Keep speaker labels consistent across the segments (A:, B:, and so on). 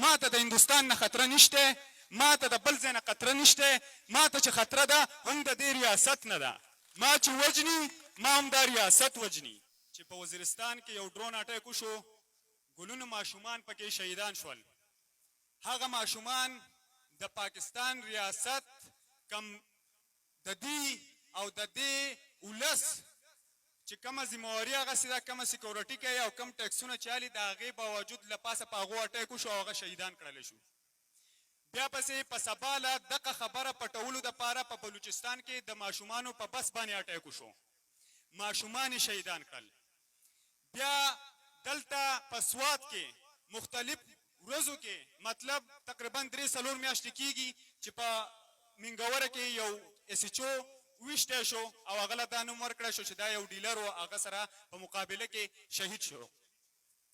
A: ما ته د هندوستان نه خطره نشته، ما ته د بل ځای نه خطره نشته، ما ته چې خطره ده هم د دې ریاست نه ده. ما چې وجني ما هم دا ریاست وجني. چې په وزیرستان کې یو ډرون اټیک وشو، ګلونو ماشومان پکې شهیدان شول. هغه ماشومان د پاکستان ریاست کم د دې او د دې ولس چې کومه ذمهواري اخیستې ده، کومه سیکورټي کوي او کوم ټیکسونه چالي، د هغې باوجود له پاسه په هغو اټیک وشو او هغه شهیدان کړلی شو. بیا پسې په سبا له دغه خبره پټولو دپاره په بلوچستان کې د ماشومانو په بس باندې اټیک وشو، ماشومان یې شهیدان کړل. بیا دلته په سوات کې مختلف ورځو کې مطلب تقریبا 3-4 میاشتې کېږي چې په منګوره کې یو اس ایچ او ویشتی شو او هغه له دا نوم ورکړی شو چې دا یو ډیلر و، هغه سره په مقابله کې شهید شو.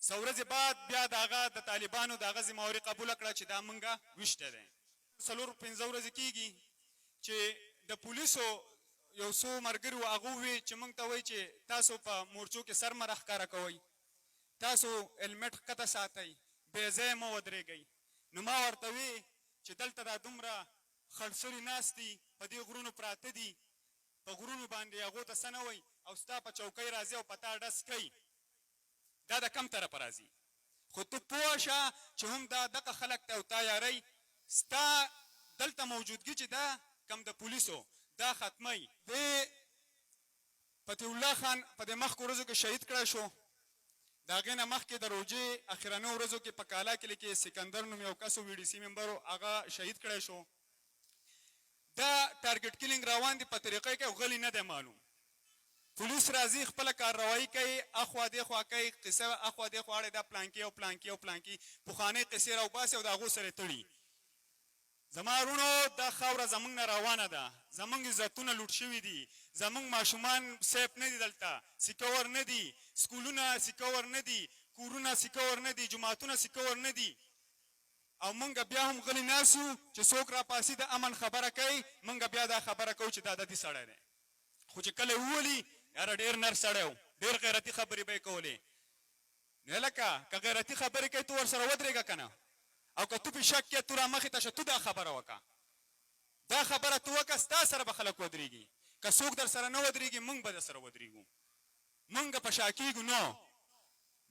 A: څو ورځې بعد بیا د هغه د طالبانو د هغه ذمهواري قبوله کړه چې دا موږ ویشتی دی. 4-5 ورځې کېږي چې د پولیسو یو څو ملګري وو، هغه وویل چې موږ ته وایي چې تاسو په مورچو کې سر مه راښکاره کوئ، تاسو هلمټ ښکته ساتئ، بې ځایه مه ودرېږئ. نو ما ورته وی چې دلته دا دومره خړسري ناست دي، په دې غرونو پراته دي، په غرونو باندې هغو ته څه نه وایي او ستا په چوکۍ راځي او په تا ډس کوي، دا د کم طرفه راځي. خو ته پوه شه چې هم دا دغه خلک ته او تا یارئ، ستا دلته موجودګي چې ده کم د پولیسو دا ختمی. د فتح الله خان په دې مخکې ورځو کې شهید کړی شو. د هغې نه مخکې د روژې اخرنیو ورځو کې په کالا کلي کې سکندر نوم یو کس و، وي ډي سي ممبر و، هغه شهید کړی شو. دا ټارګټ کلینګ روان دي په طریقه کې او غلی نه دی معلوم. پولیس راځي خپله کارروایي کوي، اخوا دېخوا کوي، قصه اخوا دېخوا اړې دا پلانکي او پلانکي او پلانکي پخوانۍ قصې راوباسي او د هغو سره تړي. زما وروڼو دا خاوره زموږ نه روانه ده، زموږ عزتونه لوټ شوي دي، زموږ ماشومان سیف نه دي، دلته سیکور نه دي، سکولونه سیکور نه دي، کورونه سیکور نه دي، جوماتونه سیکور نه دي. او مونږ بیا هم غلی ناست یو چې څوک راپاسي د امن خبره کوي، مونږ بیا دا خبره کوو چې دا د دې سړی دی. خو چې کله وولي یاره ډېر نر سړی و، ډېر غیرتي خبرې به یې کولې. نو لکه که غیرتي خبرې کوي ته ورسره ودرېږه که نه، او که ته پې شک کې ته رامخې ته شه، ته دا خبره وکړه، دا خبره ته وکړه، ستا سره به خلک ودرېږي. که څوک در سره نه ودرېږي مونږ به در سره ودرېږو، مونږ په شا کېږو نه.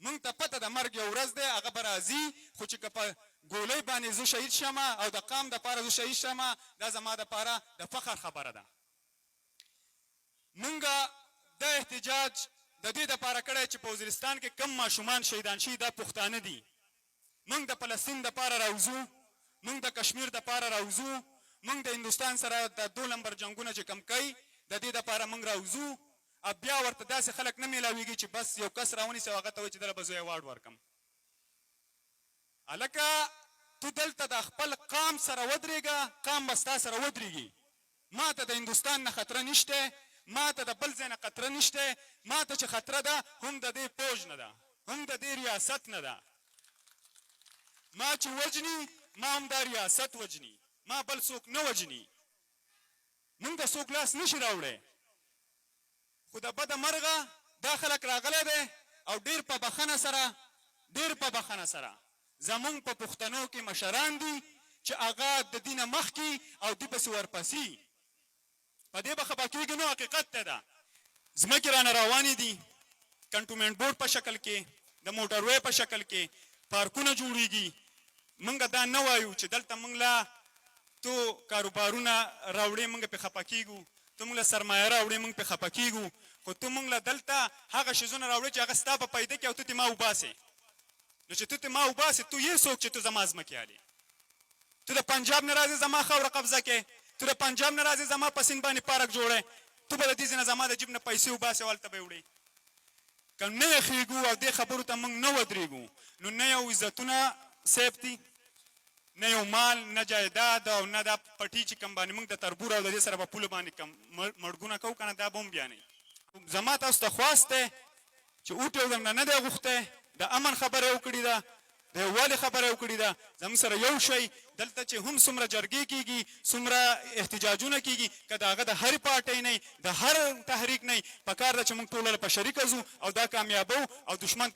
A: مونږ ته پته د مرګ یو ورځ دی، هغه به راځي. خو چې که په ګولۍ باندې زه شهید شم او د قام دپاره زه شهید شم، دا زما دپاره د فخر خبره ده. مونږ دا احتجاج د دې دپاره کړی چې په وزیرستان کې کم ماشومان شهیدان شوي دا پښتانه دي. مونږ د فلسطین دپاره راوځو، مونږ د کشمیر دپاره راوځو، مونږ د هندوستان سره د 2 نمبر جنګونه چې کم کوي د دې دپاره مونږ راوځو. او بیا ورته داسې خلک نه میلاویږي چې بس یو کس راونیسي او هغه ته وایي چې دله به زه ایوارډ ورکړم. هلکه تو دلته د خپل قام سره ودرېږه، قام به ستا سره ودرېږي. ما ته د هندوستان نه خطره نشته، ما ته د بل ځای نه خطره نشته. ما ته چې خطره ده هم د دې پوج نه ده، هم د دې ریاست نه ده. ما چې وجني ما هم دا ریاست وجني، ما بل څوک نه وجني. مونږ د څوک لاس نشي راوړی. خو د بده مرغه دا خلک راغلی دی او ډېر په بخښنه سره زمونږ په پښتنو کې مشران دي چې هغه د دې نه مخکې او دې پسې ورپسې. په دې به خفه کېږي نو حقیقت ته ده. ځمکې رانه روانې دي، کنټونمنټ بورډ په شکل کې، د موټروی په شکل کې پارکونه جوړېږي. مونږ دا نه وایو چې دلته مونږ له تو کاروبارونه راوړې مونږ پې خفه کېږو، ته مونږ له سرمایه راوړې مونږ پې خفه کېږو. خو ته مونږ له دلته هغه شیزونه راوړې چې هغه ستا په پیدا کې او ته ترې ما وباسې. نو چې ته ترې ما وباسې ته یې څوک چې ته زما ځمکې هلې؟ ته د پنجاب نه راځې زما خاوره قبضه کې، ته د پنجاب نه راځې زما په سیند باندې پارک جوړی، ته به د دې ځای نه زما د جیب نه پیسې وباسې او هلته به یې وړې. که نه یې ښېږو او دې خبرو ته موږ نه ودرېږو نو نه یو عزتونه سیف دي، نه یو مال، نه جایداد او نه دا پټي چې کوم باندې موږ د تربور او د دې سره په پولو باندې مړګونه کوو که نه، دا به هم بیا نه. زما تاسو ته خواست دی چې اوټ یو نه دی غوښتی، د امن خبره یې وکړې ده، د یووالي خبره یې وکړې ده. زموږ سره یو شئ. دلته چې هم څومره جرګې کېږي، څومره احتجاجونه کېږي، که د هغه د هرې پارټۍ نه د هر تحریک نه پکار ده چې موږ ټوله په شریکه ځو او دا کامیابو او دښمن